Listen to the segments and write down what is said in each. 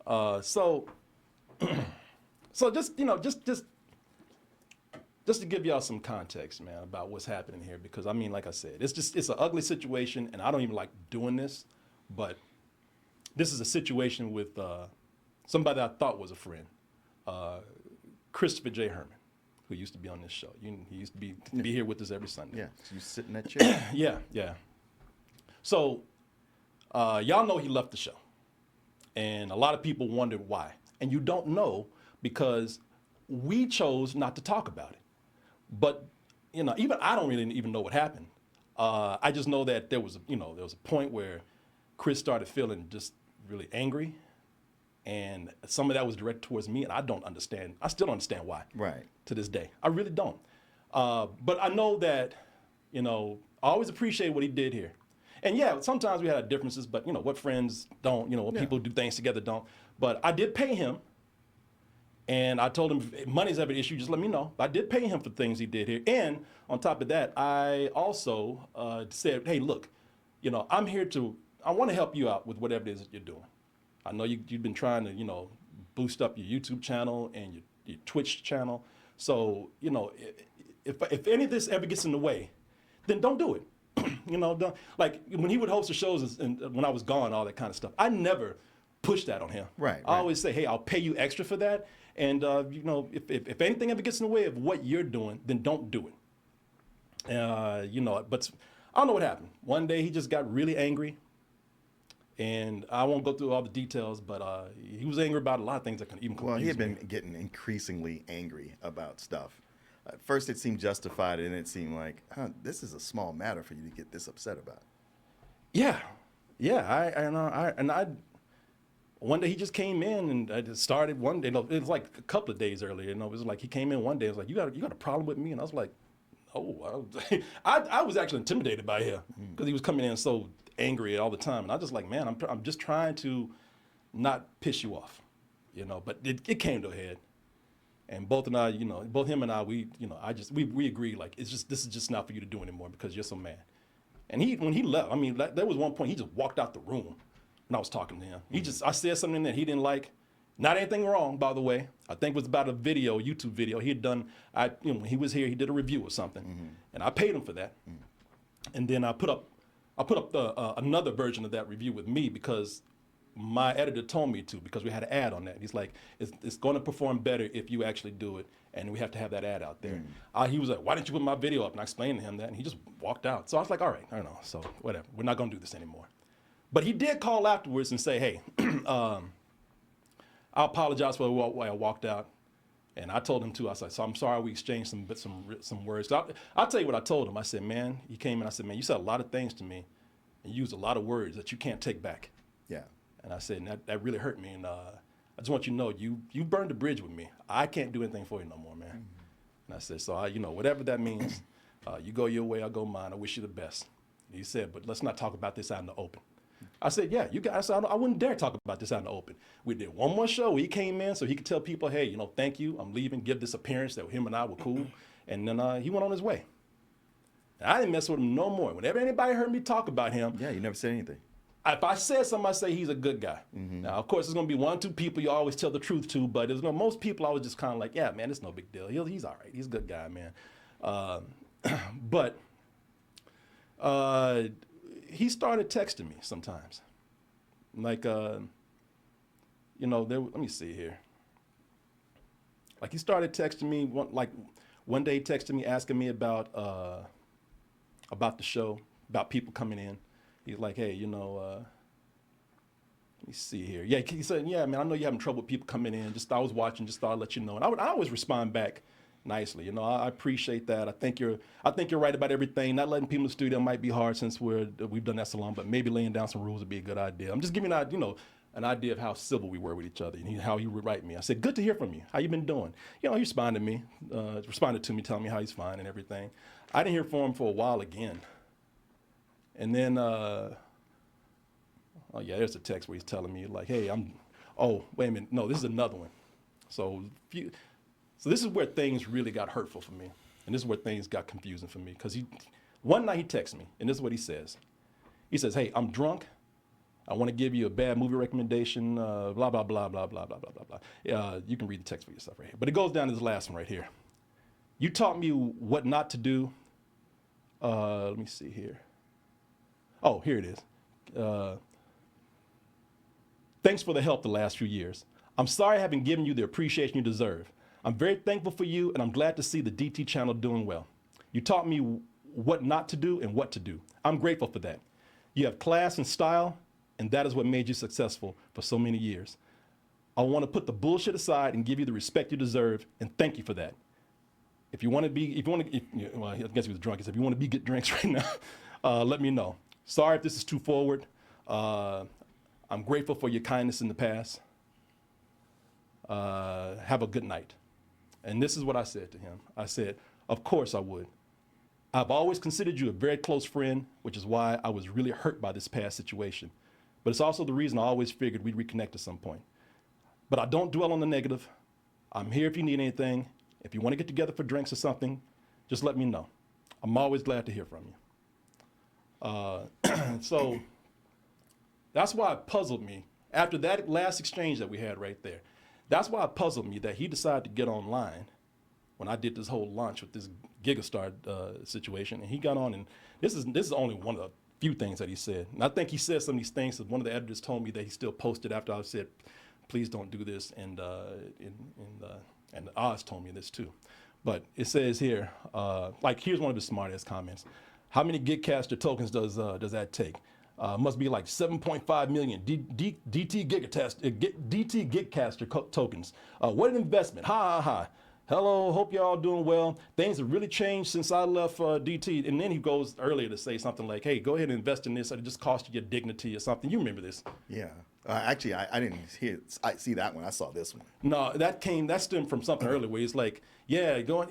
So so just just to give y'all some context, man, about what's happening here, because I mean, like I said, it's an ugly situation, and I don't even like doing this, but this is a situation with somebody I thought was a friend, uh, Christopher J. Herman, who used to be on this show. He used to be here with us every Sunday. Yeah, so you sit in that chair. Yeah. So y'all know he left the show, and a lot of people wondered why, and you don't know because we chose not to talk about it. But even I don't really even know what happened. I just know that there was a point where Chris started feeling just really angry, and some of that was directed towards me, and I don't understand. I still don't understand why. Right. To this day, I really don't. But I know that I always appreciate what he did here. And yeah, sometimes we had differences, but what friends don't, what people do things together don't. But I did pay him. And I told him, if money's ever an issue, just let me know. I did pay him for things he did here. And on top of that, I also said, hey, look, I'm here I want to help you out with whatever it is that you're doing. I know you've been trying to, boost up your YouTube channel and your Twitch channel. So, if any of this ever gets in the way, then don't do it. Don't, like when he would host the shows and when I was gone, all that kind of stuff, I never pushed that on him. Right. I always say, hey, I'll pay you extra for that. And, if anything ever gets in the way of what you're doing, then don't do it. But I don't know what happened. One day he just got really angry. And I won't go through all the details, but he was angry about a lot of things that can even confuse me. Well, he had been getting increasingly angry about stuff. At first it seemed justified, and it seemed like, this is a small matter for you to get this upset about. Yeah. I one day he just came in, and I just started one day. It was like a couple of days earlier. It was like he came in one day. It was like, you got a problem with me? And I was like, oh, I was actually intimidated by him because he was coming in so angry all the time. And I was just like, man, I'm just trying to not piss you off, But it came to a head, and both him and I, we agreed, like, this is just not for you to do anymore because you're so mad. And when he left, I mean, there was one point he just walked out the room. When I was talking to him, I said something that he didn't like. Not anything wrong, by the way. I think it was about a YouTube video he had done. When he was here, he did a review or something, and I paid him for that. And then I put up another version of that review with me because my editor told me to, because we had an ad on that. He's like, it's going to perform better if you actually do it, and we have to have that ad out there. He was like, why didn't you put my video up? And I explained to him that, and he just walked out. So I was like, all right, I don't know. So whatever, we're not going to do this anymore. But he did call afterwards and say, hey, I apologize for the way I walked out. And I told him too, I said, so I'm sorry we exchanged some words. So I'll tell you what I told him. I said, man, he came in, I said, man, you said a lot of things to me and used a lot of words that you can't take back. Yeah. And I said, and that really hurt me. And I just want you to know, you burned the bridge with me. I can't do anything for you no more, man. And I said, so whatever that means, you go your way, I'll go mine. I wish you the best. And he said, but let's not talk about this out in the open. I said, yeah, you guys, I wouldn't dare talk about this out in the open. We did one more show where he came in so he could tell people, hey, thank you, I'm leaving, give this appearance that him and I were cool. And then he went on his way. And I didn't mess with him no more. Whenever anybody heard me talk about him. Yeah, you never said anything. If I said something, I say he's a good guy. Now, of course, there's going to be 1 or 2 people you always tell the truth to, but most people I was just kind of like, yeah, man, it's no big deal. He's all right. He's a good guy, man. But he started texting me sometimes. Like, let me see here. Like, he started texting me, one day he texted me asking me about the show, about people coming in. He's like, hey, let me see here. Yeah, he said, yeah, man, I know you're having trouble with people coming in. I was watching, just thought I'd let you know. And I always respond back nicely. I appreciate that. I think you're right about everything. Not letting people in the studio might be hard since we've done that so long, but maybe laying down some rules would be a good idea. I'm just giving you an idea of how civil we were with each other and how he would write me. I said, good to hear from you. How you been doing? He responded to me, telling me how he's fine and everything. I didn't hear from him for a while again. And then, there's a text where he's telling me like, hey, wait a minute. No, this is another one. So this is where things really got hurtful for me. And this is where things got confusing for me. Because one night he texts me, and this is what he says. He says, hey, I'm drunk. I want to give you a bad movie recommendation, blah, blah, blah, blah, blah, blah, blah, blah, blah. You can read the text for yourself right here. But it goes down to this last one right here. You taught me what not to do. Let me see here. Oh, here it is. Thanks for the help the last few years. I'm sorry I haven't given you the appreciation you deserve. I'm very thankful for you, and I'm glad to see the DT channel doing well. You taught me what not to do and what to do. I'm grateful for that. You have class and style, and that is what made you successful for so many years. I want to put the bullshit aside and give you the respect you deserve, and thank you for that. If you want to be, well, I guess he was drunk. He said, if you want to get drinks right now, let me know. Sorry if this is too forward. I'm grateful for your kindness in the past. Have a good night. And this is what I said to him. I said, of course I would. I've always considered you a very close friend, which is why I was really hurt by this past situation. But it's also the reason I always figured we'd reconnect at some point. But I don't dwell on the negative. I'm here if you need anything. If you want to get together for drinks or something, just let me know. I'm always glad to hear from you. So that's why it puzzled me. After that last exchange that we had right there, that's why it puzzled me that he decided to get online when I did this whole launch with this Gigastar situation. And he got on, and this is only one of the few things that he said. And I think he said some of these things that one of the editors told me that he still posted after I said, please don't do this. And Oz told me this too. But it says here, like here's one of his smart ass comments. How many Gigcaster tokens does that take? Must be like 7.5 million DT Gigcaster tokens. What an investment. Ha ha ha. Hello, hope you're all doing well. Things have really changed since I left DT. And then he goes earlier to say something like, hey, go ahead and invest in this. It just cost you your dignity or something. You remember this? Yeah. Actually, I didn't see that one. I saw this one. No, that stemmed from something earlier where it's like, yeah, go.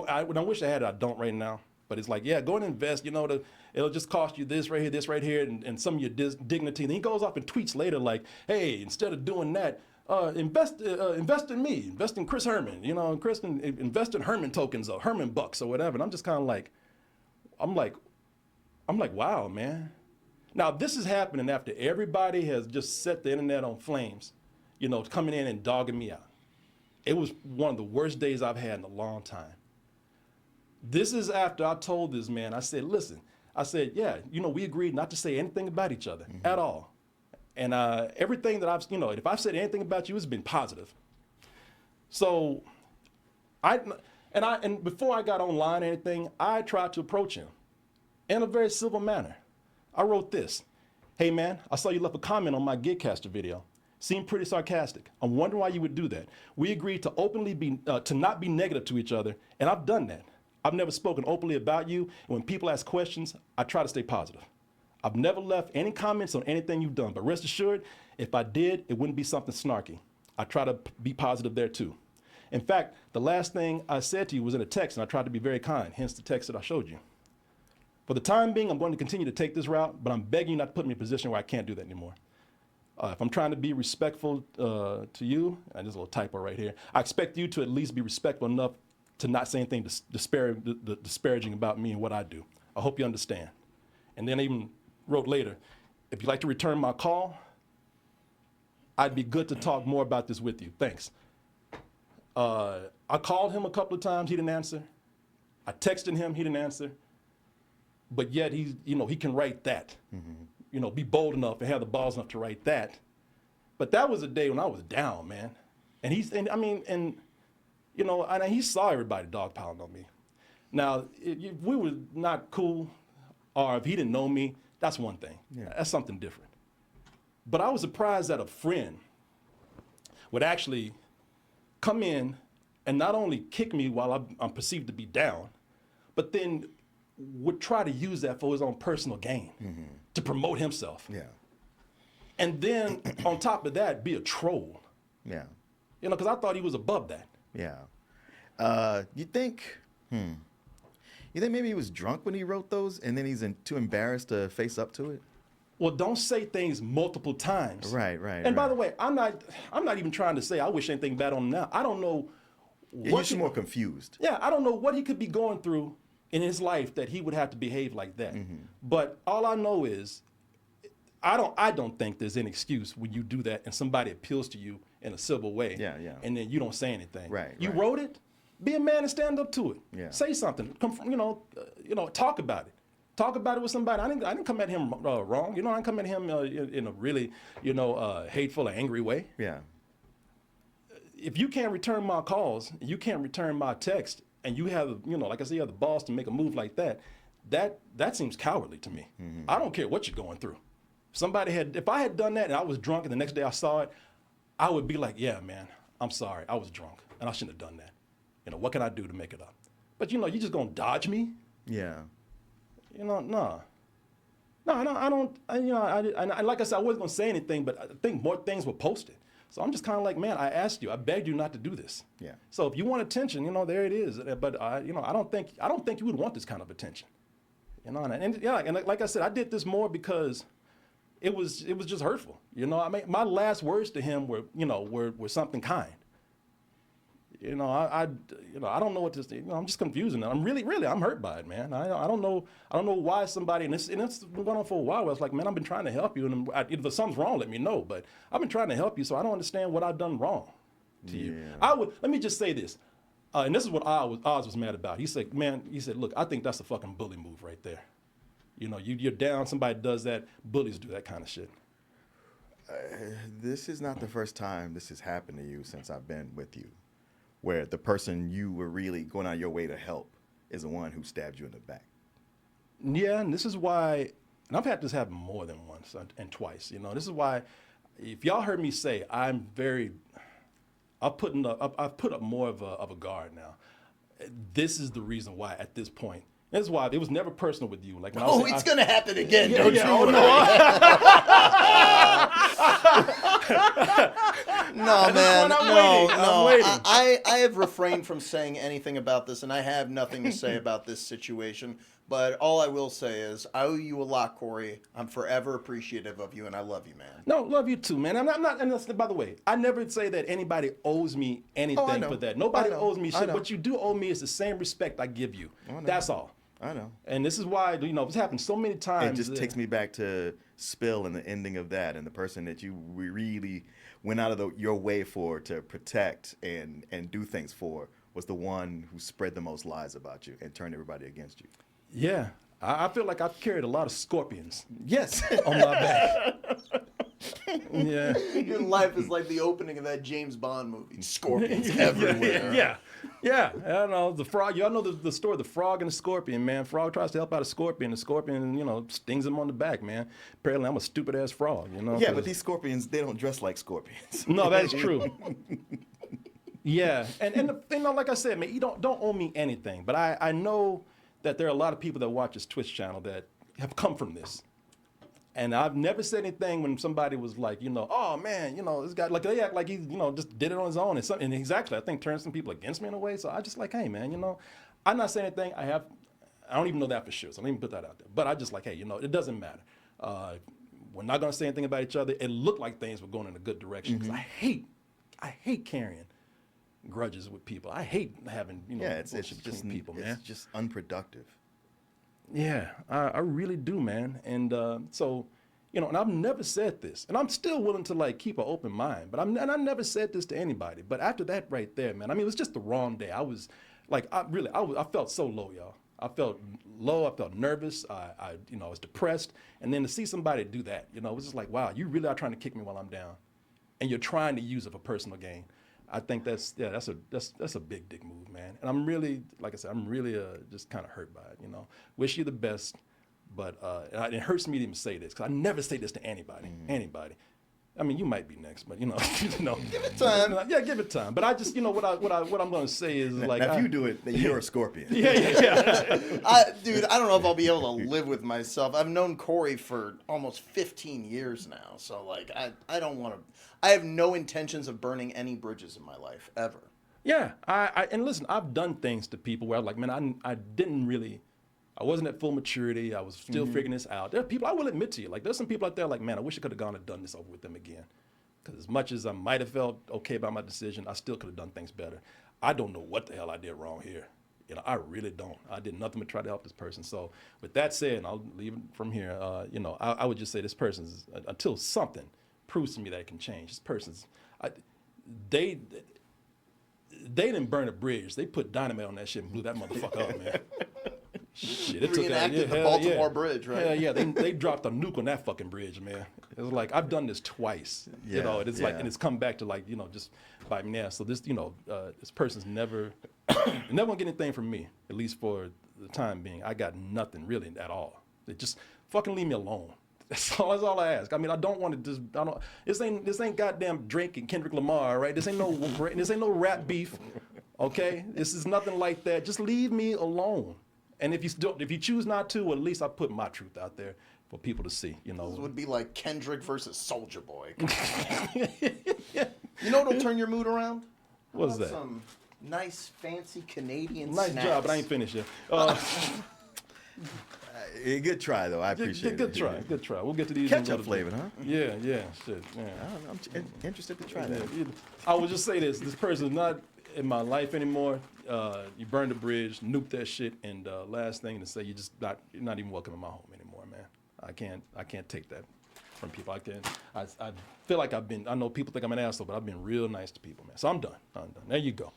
I wish I had it. I don't right now. But it's like, yeah, go and invest. You know, it'll just cost you this right here, and some of your dignity. And he goes off and tweets later like, hey, instead of doing that, invest in me, invest in Chris Herman. You know, invest in Herman tokens or Herman bucks or whatever. And I'm just kind of like, I'm like, wow, man. Now this is happening after everybody has just set the internet on flames, you know, coming in and dogging me out. It was one of the worst days I've had in a long time. This is after I told this man, I said, listen, I said, yeah, you know, we agreed not to say anything about each other at all. And everything that I've, you know, if I've said anything about you, it's been positive. So and before I got online or anything, I tried to approach him in a very civil manner. I wrote this. Hey man, I saw you left a comment on my Gigcaster video. Seemed pretty sarcastic. I'm wondering why you would do that. We agreed to openly to not be negative to each other, and I've done that. I've never spoken openly about you, and when people ask questions, I try to stay positive. I've never left any comments on anything you've done, but rest assured, if I did, it wouldn't be something snarky. I try to be positive there too. In fact, the last thing I said to you was in a text, and I tried to be very kind, hence the text that I showed you. For the time being, I'm going to continue to take this route, but I'm begging you not to put me in a position where I can't do that anymore. If I'm trying to be respectful to you, and there's a little typo right here, I expect you to at least be respectful enough to not say anything disparaging about me and what I do. I hope you understand. And then I even wrote later, if you'd like to return my call, I'd be good to talk more about this with you. Thanks. I called him a couple of times, he didn't answer. I texted him, he didn't answer. But yet he can write that. You know, be bold enough and have the balls enough to write that. But that was a day when I was down, man. And he saw everybody dogpiling on me. Now, if we were not cool, or if he didn't know me, that's one thing. Yeah. That's something different. But I was surprised that a friend would actually come in and not only kick me while I'm perceived to be down, but then would try to use that for his own personal gain, to promote himself. Yeah. And then on top of that, be a troll. Yeah. You know, because I thought he was above that. Yeah. You think maybe he was drunk when he wrote those, and then he's too embarrassed to face up to it? Well, don't say things multiple times. Right. And by the way, I'm not even trying to say I wish anything bad on him now. I don't know what you're more confused. Yeah, I don't know what he could be going through in his life that he would have to behave like that. But all I know is I don't think there's any excuse when you do that and somebody appeals to you in a civil way. Yeah, yeah. And then you don't say anything. Right, You right. wrote it. Be a man and stand up to it. Yeah. Say something. Talk about it. Talk about it with somebody. I didn't come at him wrong. I didn't come at him in a really, hateful or angry way. Yeah. If you can't return my calls, you can't return my text, and you have, like I said, you have the balls to make a move like that, that seems cowardly to me. Mm-hmm. I don't care what you're going through. If I had done that and I was drunk and the next day I saw it, I would be like, yeah, man, I'm sorry. I was drunk and I shouldn't have done that. What can I do to make it up? But, you just going to dodge me? Yeah. No. No, I don't. Like I said, I wasn't going to say anything, but I think more things were posted. So I'm just kind of like, man, I asked you, I begged you not to do this. Yeah. So if you want attention, there it is. But I don't think you would want this kind of attention. And like I said, I did this more because it was just hurtful. My last words to him were something kind. I don't know what to say. I'm just confused. I'm really, I'm hurt by it, man. I don't know why somebody, and it's been going on for a while. Where it's like, man, I've been trying to help you, and if something's wrong, let me know. But I've been trying to help you, so I don't understand what I've done wrong to you. Let me just say this, and this is what Oz was mad about. He said, look, I think that's a fucking bully move right there. You're down, somebody does that, bullies do that kind of shit. This is not the first time this has happened to you since I've been with you, where the person you were really going out of your way to help is the one who stabbed you in the back. Yeah, and this is why, and I've had this happen more than once and twice. This is why, if y'all heard me say, I've put up more of a guard now. This is the reason why at this point. This is why it was never personal with you. Like, it's gonna happen again, don't you? Oh, no. No, man, I'm waiting. I have refrained from saying anything about this, and I have nothing to say about this situation. But all I will say is, I owe you a lot, Korey. I'm forever appreciative of you, and I love you, man. No, love you too, man. I'm not. And that's, by the way, I never say that anybody owes me anything for that. Nobody owes me shit. What you do owe me is the same respect I give you. That's all. I know. And this is why, it's happened so many times. It just takes me back to Spill and the ending of that, and the person that you really went out of your way to protect and do things for was the one who spread the most lies about you and turned everybody against you. Yeah. I feel like I've carried a lot of scorpions. Yes. On my back. Yeah. Your life is like the opening of that James Bond movie. Scorpions everywhere. Yeah. I don't know. The frog, y'all know the story, the frog and the scorpion, man. Frog tries to help out a scorpion. The scorpion, stings him on the back, man. Apparently I'm a stupid ass frog, Yeah, but these scorpions, they don't dress like scorpions. No, that is true. Yeah. And like I said, man, you don't owe me anything. But I know that there are a lot of people that watch this Twitch channel that have come from this. And I've never said anything when somebody was like, oh man, this guy, like they act like he, just did it on his own. And he's actually, I think, turned some people against me in a way. So I just like, hey man, I'm not saying anything. I don't even know that for sure. So I don't even put that out there. But I just like, hey, it doesn't matter. We're not gonna say anything about each other. It looked like things were going in a good direction. Because I hate carrying grudges with people. I hate having, it's just people, man. It's just unproductive. Yeah, I really do, man. And so, and I've never said this, and I'm still willing to like keep an open mind, but I never said this to anybody. But after that right there, man, I mean, it was just the wrong day. I was like, I felt so low, y'all. I felt low. I felt nervous. I was depressed. And then to see somebody do that, it was just like, wow, you really are trying to kick me while I'm down, and you're trying to use it for personal gain. I think that's a big dick move, man. And I'm really, like I said, I'm really just kind of hurt by it. Wish you the best, but it hurts me to even say this because I never say this to anybody. Anybody. I mean, you might be next, but give it time. Yeah, give it time. But I just, what I'm going to say is like, now if you do it, then you're a scorpion. Yeah. Dude, I don't know if I'll be able to live with myself. I've known Korey for almost 15 years now, so like, I don't want to. I have no intentions of burning any bridges in my life ever. Yeah, and listen, I've done things to people where I'm like, man, I wasn't at full maturity. I was still figuring this out. There are people, I will admit to you, like there's some people out there like, man, I wish I could have gone and done this over with them again. Because as much as I might have felt okay about my decision, I still could have done things better. I don't know what the hell I did wrong here. You know, I really don't. I did nothing but try to help this person. So with that said, and I'll leave it from here, you know, I would just say this person's, until something proves to me that it can change, this person's, they didn't burn a bridge. They put dynamite on that shit and blew that motherfucker up, man. Shit, it took Reenacted the Baltimore Bridge, right? Yeah, they dropped a nuke on that fucking bridge, man. It was like, I've done this twice, you know, and it's like, and it's come back to like, you know, just by me. So this, you know, this person's never gonna get anything from me, at least for the time being. I got nothing really at all. They just fucking leave me alone. That's all I ask. I mean, I don't want to just, this ain't goddamn Drake and Kendrick Lamar, right? This ain't no rap beef, okay? This is nothing like that. Just leave me alone. And if you choose not to, well, at least I put my truth out there for people to see, you know. This would be like Kendrick versus Soulja Boy. You know what'll turn your mood around? What's that? Some nice, fancy Canadian Nice snacks. job, but I ain't finished yet. Good try though. I appreciate it. Good try. We'll get to these. Ketchup flavored, huh? Yeah, shit. Yeah. I'm interested to try that. I will just say this: this person's not in my life anymore. You burned the bridge, nuked that shit, and last thing to say, you're not even welcome in my home anymore, man. I can't take that from people. I feel like I know people think I'm an asshole, but I've been real nice to people, man. So I'm done. There you go.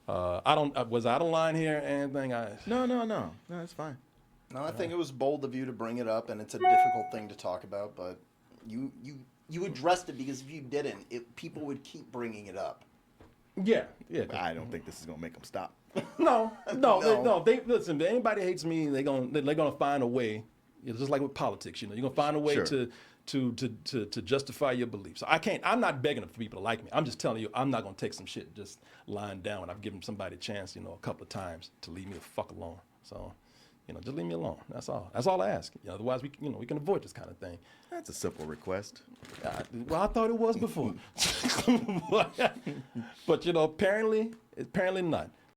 Was I out of line here? Anything? No, it's fine. No, I think it was bold of you to bring it up, and it's a difficult thing to talk about, but you addressed it, because if you didn't, people would keep bringing it up. Yeah. I don't think this is gonna make them stop. No. They listen. If anybody hates me, they're gonna find a way. It's just like with politics, you know. You're gonna find a way to justify your beliefs. So I'm not begging for people to like me. I'm just telling you, I'm not gonna take some shit just lying down when I've given somebody a chance, you know, a couple of times to leave me the fuck alone. So, you know, just leave me alone. That's all. That's all I ask. You know, otherwise, we can avoid this kind of thing. That's a simple request. Well, I thought it was before, but you know, apparently not.